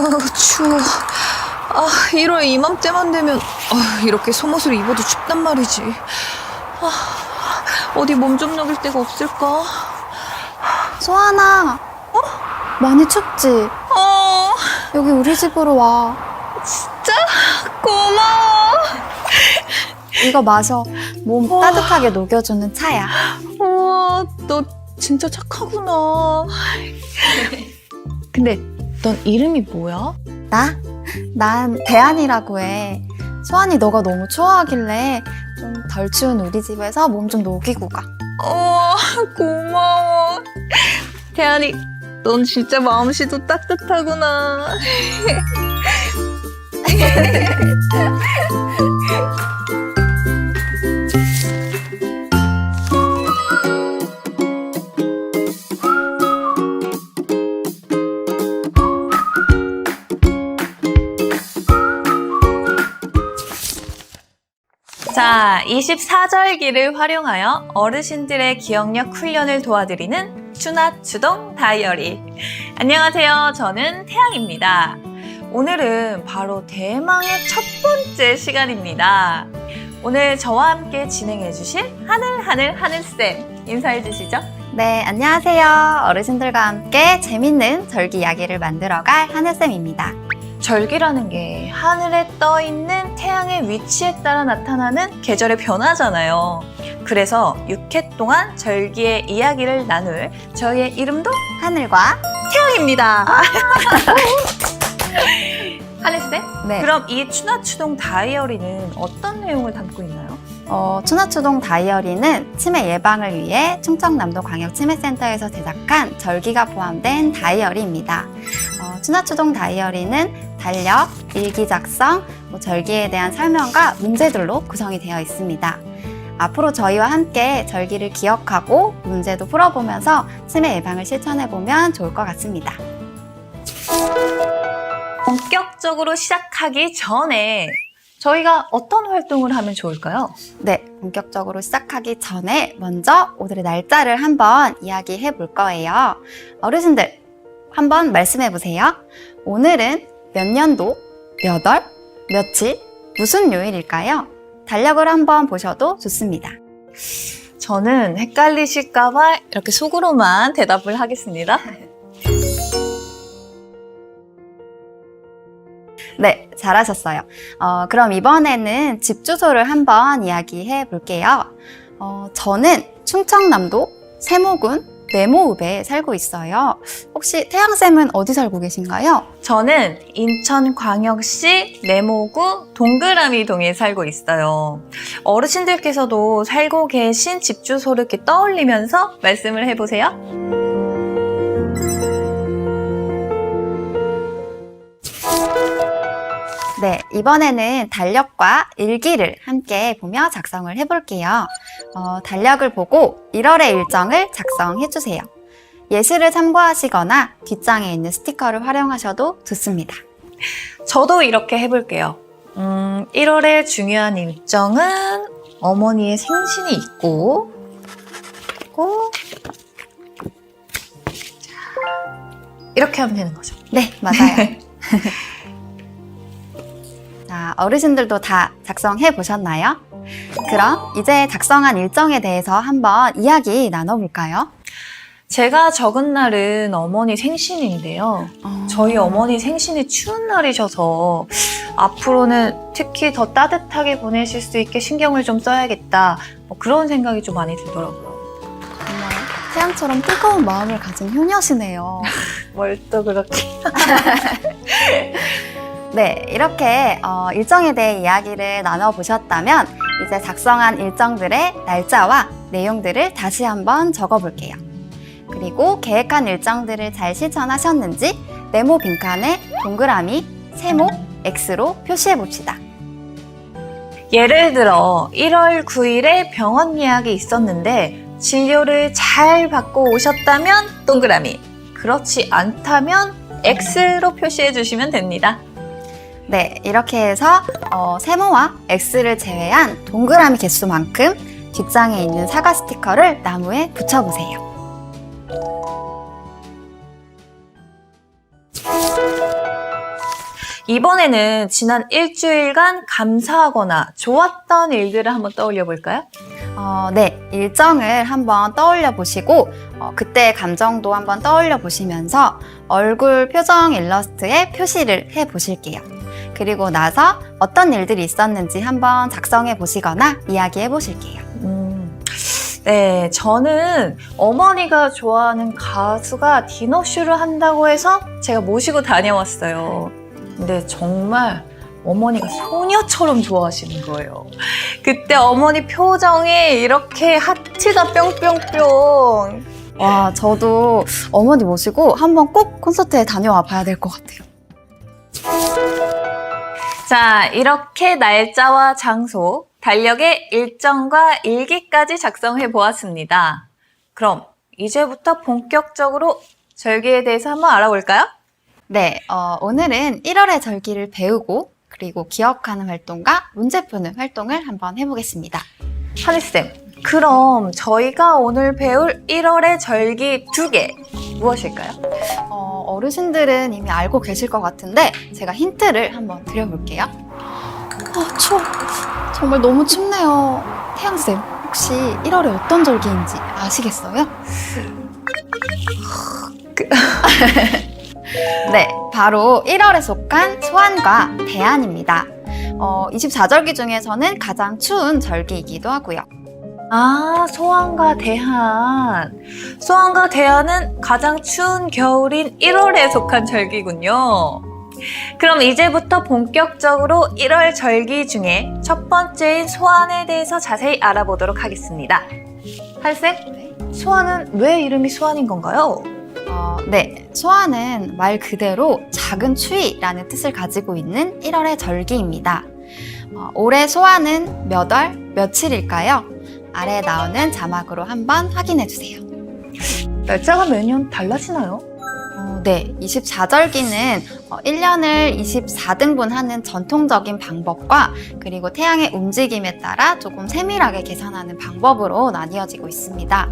아유, 추워. 1월 이맘때만 되면 이렇게 속옷을 입어도 춥단 말이지. 어디 몸 좀 녹일 데가 없을까? 소환아, 많이 춥지? 여기 우리 집으로 와. 진짜? 고마워. 이거 마셔. 몸 따뜻하게 녹여주는 차야. 우와, 너 진짜 착하구나. 근데 넌 이름이 뭐야? 난 대안이라고 해. 소환이 너가 너무 추워하길래 좀 덜 추운 우리 집에서 몸 좀 녹이고 가. 고마워. 태안이, 넌 진짜 마음씨도 따뜻하구나. 자, 24절기를 활용하여 어르신들의 기억력 훈련을 도와드리는 추나추동 다이어리. 안녕하세요. 저는 태양입니다. 오늘은 바로 대망의 첫 번째 시간입니다. 오늘 저와 함께 진행해 주실 하늘쌤 인사해 주시죠. 네, 안녕하세요. 어르신들과 함께 재밌는 절기 이야기를 만들어갈 하늘쌤입니다. 절기라는 게 하늘에 떠 있는 태양의 위치에 따라 나타나는 계절의 변화잖아요. 그래서 6회 동안 절기의 이야기를 나눌 저희의 이름도 하늘과 태양입니다. 하늘쌤? 네. 그럼 이 추나추동 다이어리는 어떤 내용을 담고 있나요? 추나추동 다이어리는 치매 예방을 위해 충청남도 광역치매센터에서 제작한 절기가 포함된 다이어리입니다. 추나추동 다이어리는 달력, 일기 작성, 절기에 대한 설명과 문제들로 구성이 되어 있습니다. 앞으로 저희와 함께 절기를 기억하고 문제도 풀어보면서 치매 예방을 실천해보면 좋을 것 같습니다. 본격적으로 시작하기 전에 저희가 어떤 활동을 하면 좋을까요? 네, 본격적으로 시작하기 전에 먼저 오늘의 날짜를 한번 이야기해 볼 거예요. 어르신들, 한번 말씀해 보세요. 오늘은 몇 년도, 몇 월, 며칠, 무슨 요일일까요? 달력을 한번 보셔도 좋습니다. 저는 헷갈리실까봐 이렇게 속으로만 대답을 하겠습니다. 네, 잘하셨어요. 그럼 이번에는 집 주소를 한번 이야기해 볼게요. 저는 충청남도 세모군 네모읍에 살고 있어요. 혹시 태양쌤은 어디 살고 계신가요? 저는 인천광역시 네모구 동그라미 동에 살고 있어요. 어르신들께서도 살고 계신 집 주소를 이렇게 떠올리면서 말씀을 해보세요. 네, 이번에는 달력과 일기를 함께 보며 작성을 해볼게요. 달력을 보고 1월의 일정을 작성해주세요. 예시를 참고하시거나 뒷장에 있는 스티커를 활용하셔도 좋습니다. 저도 이렇게 해볼게요. 1월의 중요한 일정은 어머니의 생신이 있고, 이렇게 하면 되는 거죠. 네, 맞아요. 자, 어르신들도 다 작성해 보셨나요? 그럼 이제 작성한 일정에 대해서 한번 이야기 나눠볼까요? 제가 적은 날은 어머니 생신인데요. 저희 어머니 생신이 추운 날이셔서 앞으로는 특히 더 따뜻하게 보내실 수 있게 신경을 좀 써야겠다. 그런 생각이 좀 많이 들더라고요. 정말 태양처럼 뜨거운 마음을 가진 효녀시네요. 뭘 또 그렇게. 네, 이렇게 일정에 대해 이야기를 나눠보셨다면 이제 작성한 일정들의 날짜와 내용들을 다시 한번 적어볼게요. 그리고 계획한 일정들을 잘 실천하셨는지 네모 빈칸에 동그라미, 세모, X로 표시해봅시다. 예를 들어 1월 9일에 병원 예약이 있었는데 진료를 잘 받고 오셨다면 동그라미, 그렇지 않다면 X로 표시해 주시면 됩니다. 네, 이렇게 해서 세모와 X를 제외한 동그라미 개수만큼 뒷장에 있는 사과 스티커를 나무에 붙여보세요. 이번에는 지난 일주일간 감사하거나 좋았던 일들을 한번 떠올려 볼까요? 네, 일정을 한번 떠올려 보시고 그때 감정도 한번 떠올려 보시면서 얼굴 표정 일러스트에 표시를 해 보실게요. 그리고 나서 어떤 일들이 있었는지 한번 작성해 보시거나 이야기해 보실게요. 네, 저는 어머니가 좋아하는 가수가 디너쇼를 한다고 해서 제가 모시고 다녀왔어요. 근데 정말 어머니가 소녀처럼 좋아하시는 거예요. 그때 어머니 표정에 이렇게 하트가 뿅뿅뿅. 와, 저도 어머니 모시고 한번 꼭 콘서트에 다녀와 봐야 될 것 같아요. 자, 이렇게 날짜와 장소, 달력의 일정과 일기까지 작성해 보았습니다. 그럼 이제부터 본격적으로 절기에 대해서 한번 알아볼까요? 네, 오늘은 1월의 절기를 배우고 그리고 기억하는 활동과 문제 푸는 활동을 한번 해보겠습니다. 하늘쌤, 그럼 저희가 오늘 배울 1월의 절기 2개 무엇일까요? 어르신들은 이미 알고 계실 것 같은데 제가 힌트를 한번 드려볼게요. 추워. 정말 너무 춥네요. 태양쌤, 혹시 1월에 어떤 절기인지 아시겠어요? 네, 바로 1월에 속한 소환과 대안입니다. 24절기 중에서는 가장 추운 절기이기도 하고요. 아, 소환과 대안. 소환과 대안은 가장 추운 겨울인 1월에 속한 절기군요. 그럼 이제부터 본격적으로 1월 절기 중에 첫 번째인 소환에 대해서 자세히 알아보도록 하겠습니다. 한쌤, 소환은 왜 이름이 소환인 건가요? 네, 소환은 말 그대로 작은 추위라는 뜻을 가지고 있는 1월의 절기입니다. 올해 소환은 몇 월, 며칠일까요? 아래에 나오는 자막으로 한번 확인해 주세요. 날짜가 매년 달라지나요? 네, 24절기는 1년을 24등분 하는 전통적인 방법과 그리고 태양의 움직임에 따라 조금 세밀하게 계산하는 방법으로 나뉘어지고 있습니다.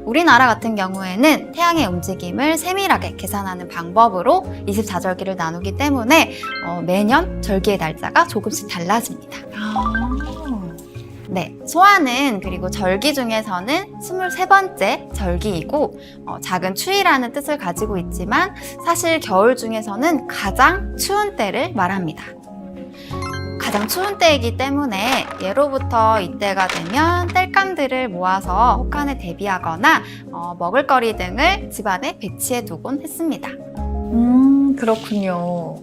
우리나라 같은 경우에는 태양의 움직임을 세밀하게 계산하는 방법으로 24절기를 나누기 때문에 매년 절기의 날짜가 조금씩 달라집니다. 네, 소환은 그리고 절기 중에서는 23번째 절기이고 작은 추위라는 뜻을 가지고 있지만 사실 겨울 중에서는 가장 추운 때를 말합니다. 가장 추운 때이기 때문에 예로부터 이때가 되면 땔감들을 모아서 혹한에 대비하거나 먹을거리 등을 집안에 배치해 두곤 했습니다. 그렇군요.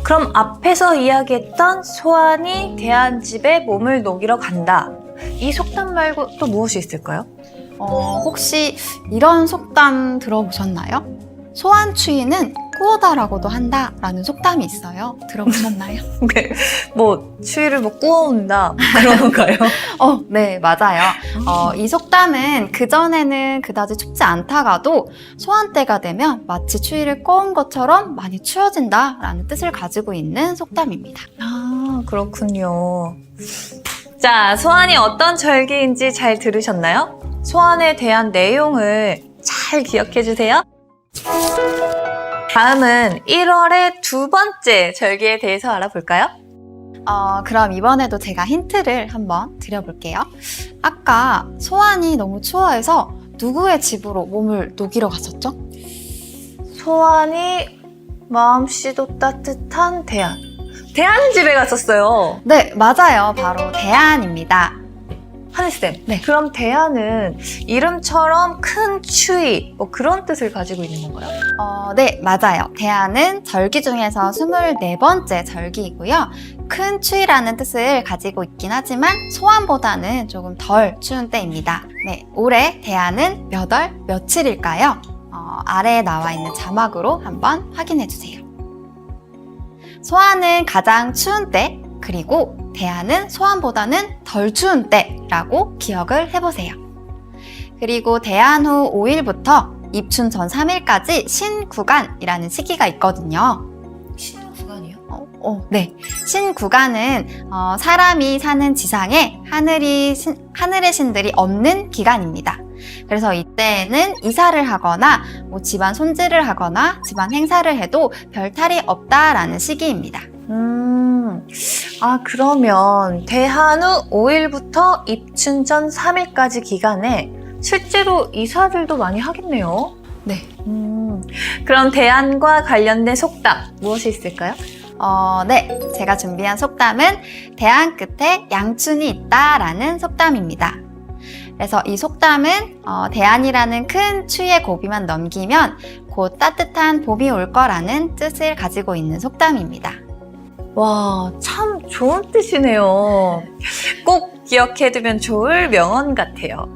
그럼 앞에서 이야기했던 소환이 대안집에 몸을 녹이러 간다. 이 속담 말고 또 무엇이 있을까요? 혹시 이런 속담 들어보셨나요? 소환 추위는 꾸어다라고도 한다라는 속담이 있어요. 들어보셨나요? 네, 추위를 꾸어온다 그런 건가요? 네, 맞아요. 이 속담은 그전에는 그다지 춥지 않다가도 소환 때가 되면 마치 추위를 꺼온 것처럼 많이 추워진다라는 뜻을 가지고 있는 속담입니다. 아, 그렇군요. 자, 소환이 어떤 절기인지 잘 들으셨나요? 소환에 대한 내용을 잘 기억해 주세요. 다음은 1월의 두 번째 절기에 대해서 알아볼까요? 그럼 이번에도 제가 힌트를 한번 드려볼게요. 아까 소환이 너무 추워해서 누구의 집으로 몸을 녹이러 갔었죠? 소환이 마음씨도 따뜻한 대안. 대안 집에 갔었어요. 네, 맞아요. 바로 대안입니다. 하늘쌤, 네. 그럼 대안은 이름처럼 큰 추위, 그런 뜻을 가지고 있는 건가요? 네, 맞아요. 대안은 절기 중에서 24번째 절기이고요. 큰 추위라는 뜻을 가지고 있긴 하지만 소환보다는 조금 덜 추운 때입니다. 네, 올해 대안은 몇 월, 며칠일까요? 아래에 나와 있는 자막으로 한번 확인해 주세요. 소환은 가장 추운 때, 그리고 대안은 소환보다는 덜 추운 때라고 기억을 해보세요. 그리고 대안 후 5일부터 입춘 전 3일까지 신구간이라는 시기가 있거든요. 신구간이요? 네. 신구간은 사람이 사는 지상에 하늘의 신들이 없는 기간입니다. 그래서 이때는 이사를 하거나 집안 손질을 하거나 집안 행사를 해도 별 탈이 없다라는 시기입니다. 그러면 대한후 5일부터 입춘 전 3일까지 기간에 실제로 이사들도 많이 하겠네요. 네. 그럼 대안과 관련된 속담 무엇이 있을까요? 네. 제가 준비한 속담은 대안 끝에 양춘이 있다라는 속담입니다. 그래서 이 속담은 대안이라는 큰 추위의 고비만 넘기면 곧 따뜻한 봄이 올 거라는 뜻을 가지고 있는 속담입니다. 와, 참 좋은 뜻이네요. 꼭 기억해두면 좋을 명언 같아요.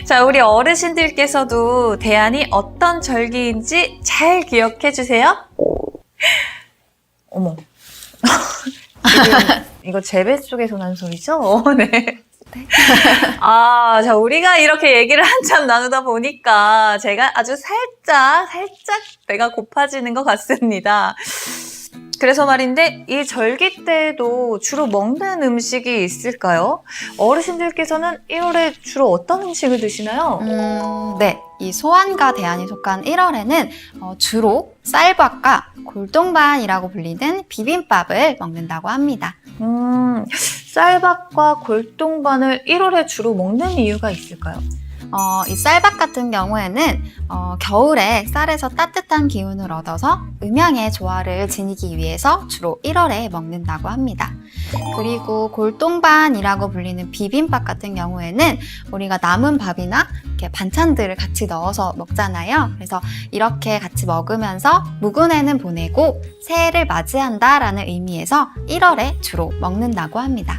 자, 우리 어르신들께서도 대안이 어떤 절기인지 잘 기억해주세요. 어머. 지금 이거 제 뱃속에서 난 소리죠? 네. 자, 우리가 이렇게 얘기를 한참 나누다 보니까 제가 아주 살짝 배가 고파지는 것 같습니다. 그래서 말인데 이 절기 때에도 주로 먹는 음식이 있을까요? 어르신들께서는 1월에 주로 어떤 음식을 드시나요? 네. 이 소환과 대안이 속한 1월에는 주로 쌀밥과 골동반이라고 불리는 비빔밥을 먹는다고 합니다. 쌀밥과 골동반을 1월에 주로 먹는 이유가 있을까요? 이 쌀밥 같은 경우에는 겨울에 쌀에서 따뜻한 기운을 얻어서 음양의 조화를 지니기 위해서 주로 1월에 먹는다고 합니다. 그리고 골동반이라고 불리는 비빔밥 같은 경우에는 우리가 남은 밥이나 이렇게 반찬들을 같이 넣어서 먹잖아요. 그래서 이렇게 같이 먹으면서 묵은해는 보내고 새해를 맞이한다라는 의미에서 1월에 주로 먹는다고 합니다.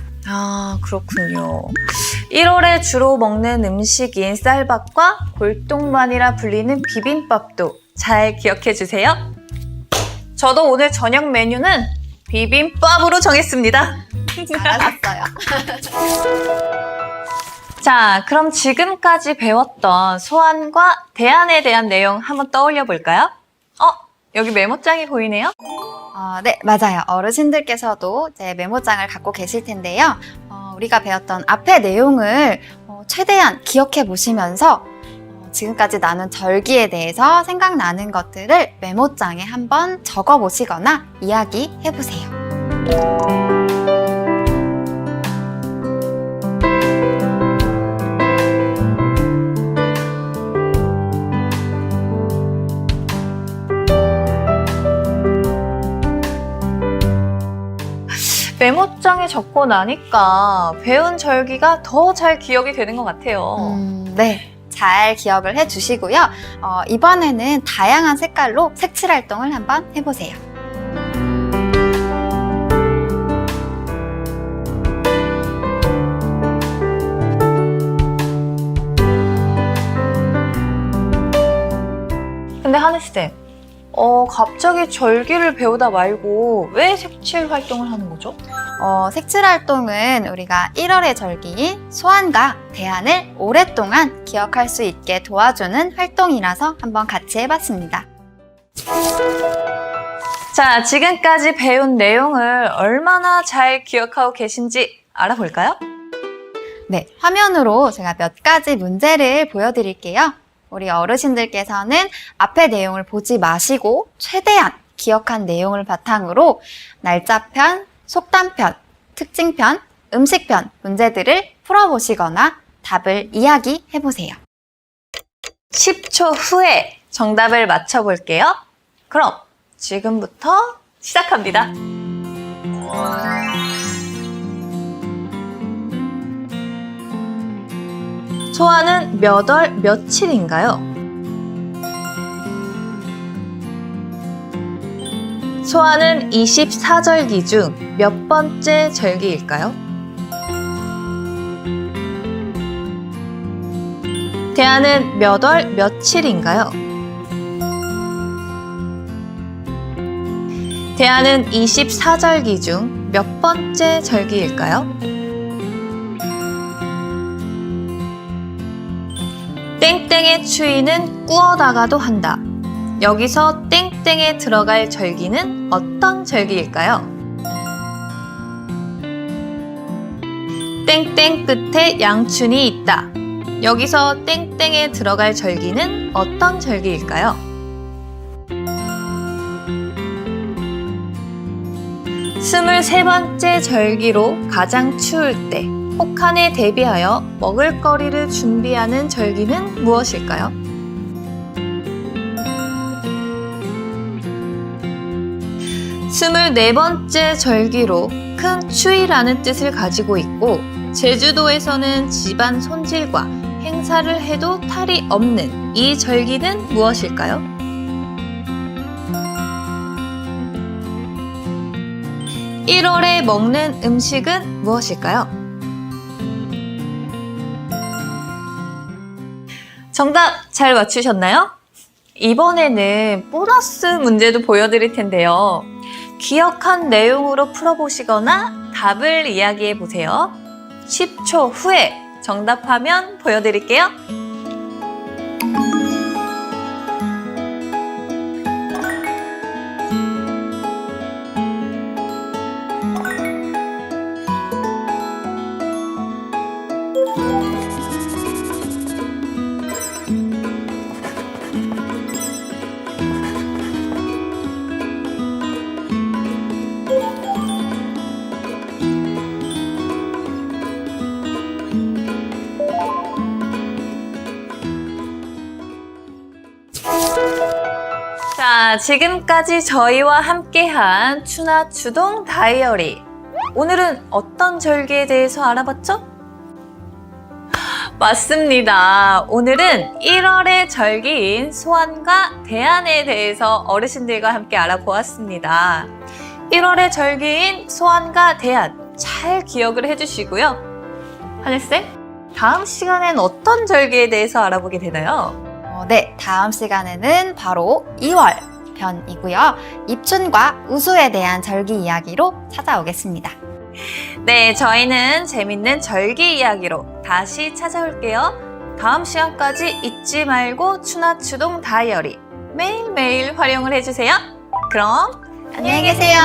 그렇군요. 1월에 주로 먹는 음식인 쌀밥과 골동반이라 불리는 비빔밥도 잘 기억해 주세요. 저도 오늘 저녁 메뉴는 비빔밥으로 정했습니다. 잘하셨어요. 자, 그럼 지금까지 배웠던 소환과 대안에 대한 내용 한번 떠올려 볼까요? 여기 메모장이 보이네요. 네, 맞아요. 어르신들께서도 이제 메모장을 갖고 계실 텐데요. 우리가 배웠던 앞의 내용을 최대한 기억해 보시면서 지금까지 나눈 절기에 대해서 생각나는 것들을 메모장에 한번 적어 보시거나 이야기해 보세요. 메모장에 적고 나니까 배운 절기가 더 잘 기억이 되는 것 같아요. 네. 잘 기억을 해 주시고요. 이번에는 다양한 색깔로 색칠 활동을 한번 해보세요. 근데 하늘쌤, 갑자기 절기를 배우다 말고 왜 색칠 활동을 하는 거죠? 색칠 활동은 우리가 1월의 절기인 소환과 대안을 오랫동안 기억할 수 있게 도와주는 활동이라서 한번 같이 해봤습니다. 자, 지금까지 배운 내용을 얼마나 잘 기억하고 계신지 알아볼까요? 네, 화면으로 제가 몇 가지 문제를 보여드릴게요. 우리 어르신들께서는 앞의 내용을 보지 마시고 최대한 기억한 내용을 바탕으로 날짜편, 속담편, 특징편, 음식편 문제들을 풀어보시거나 답을 이야기해보세요. 10초 후에 정답을 맞춰볼게요. 그럼 지금부터 시작합니다. 소환은 몇 월 며칠인가요? 소환은 24절기 중 몇 번째 절기일까요? 대안은 몇 월 며칠인가요? 대안은 24절기 중 몇 번째 절기일까요? 땡땡의 추위는 꾸어다가도 한다. 여기서 땡땡에 들어갈 절기는 어떤 절기일까요? 땡땡 끝에 양춘이 있다. 여기서 땡땡에 들어갈 절기는 어떤 절기일까요? 스물세 번째 절기로 가장 추울 때 혹한에 대비하여 먹을거리를 준비하는 절기는 무엇일까요? 스물네 번째 절기로 큰 추위라는 뜻을 가지고 있고 제주도에서는 집안 손질과 행사를 해도 탈이 없는 이 절기는 무엇일까요? 1월에 먹는 음식은 무엇일까요? 정답 잘 맞추셨나요? 이번에는 보너스 문제도 보여드릴 텐데요. 기억한 내용으로 풀어보시거나 답을 이야기해 보세요. 10초 후에 정답하면 보여드릴게요. 자, 지금까지 저희와 함께한 추나추동 다이어리. 오늘은 어떤 절기에 대해서 알아봤죠? 맞습니다. 오늘은 1월의 절기인 소환과 대안에 대해서 어르신들과 함께 알아보았습니다. 1월의 절기인 소환과 대안 잘 기억을 해주시고요. 하늘쌤, 다음 시간엔 어떤 절기에 대해서 알아보게 되나요? 네, 다음 시간에는 바로 2월 편이고요. 입춘과 우수에 대한 절기 이야기로 찾아오겠습니다. 네, 저희는 재밌는 절기 이야기로 다시 찾아올게요. 다음 시간까지 잊지 말고 추나추동 다이어리 매일매일 활용을 해주세요. 그럼 안녕히 계세요.